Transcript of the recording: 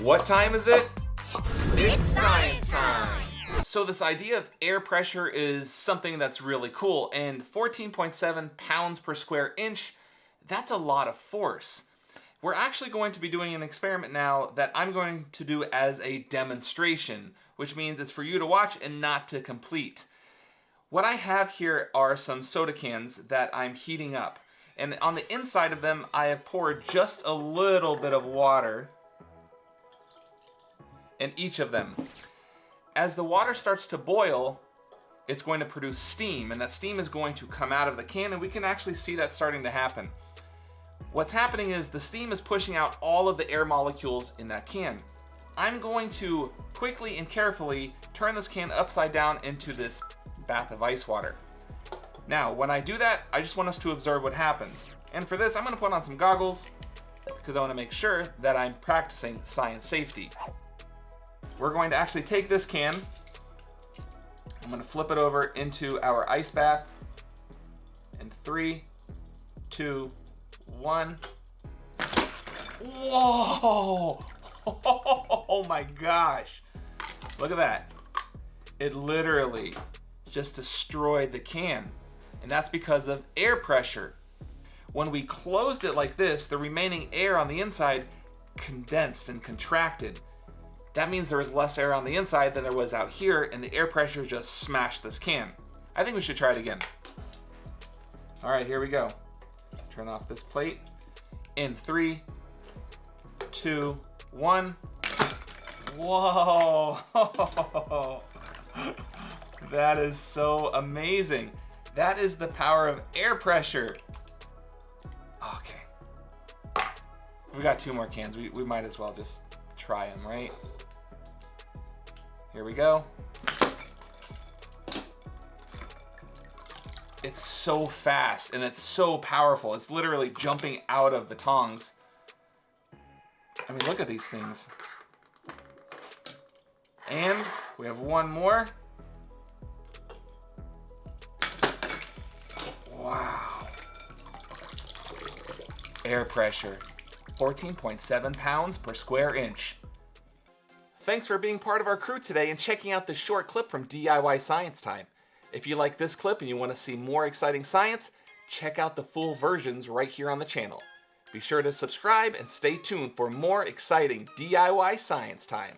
What time is it? It's science time! So this idea of air pressure is something that's really cool, and 14.7 pounds per square inch, that's a lot of force. We're actually going to be doing an experiment now that I'm going to do as a demonstration, which means it's for you to watch and not to complete. What I have here are some soda cans that I'm heating up, and on the inside of them I have poured just a little bit of water in each of them. As the water starts to boil, it's going to produce steam, and that steam is going to come out of the can, and we can actually see that starting to happen. What's happening is the steam is pushing out all of the air molecules in that can. I'm going to quickly and carefully turn this can upside down into this bath of ice water. Now, when I do that, I just want us to observe what happens. And for this, I'm going to put on some goggles because I want to make sure that I'm practicing science safety. We're going to actually take this can, I'm going to flip it over into our ice bath in 3, 2, 1. Whoa! Oh my gosh! Look at that. It literally just destroyed the can. And that's because of air pressure. When we closed it like this, the remaining air on the inside condensed and contracted. That means there was less air on the inside than there was out here, and the air pressure just smashed this can. I think we should try it again. All right, here we go. Turn off this plate. In 3, 2, 1. Whoa! That is so amazing. That is the power of air pressure. Okay. We got 2 more cans. We might as well just try them, right? Here we go. It's so fast and it's so powerful. It's literally jumping out of the tongs. I mean, look at these things. And we have one more. Wow. Air pressure, 14.7 pounds per square inch. Thanks for being part of our crew today and checking out this short clip from DIY Science Time. If you like this clip and you want to see more exciting science, check out the full versions right here on the channel. Be sure to subscribe and stay tuned for more exciting DIY Science Time.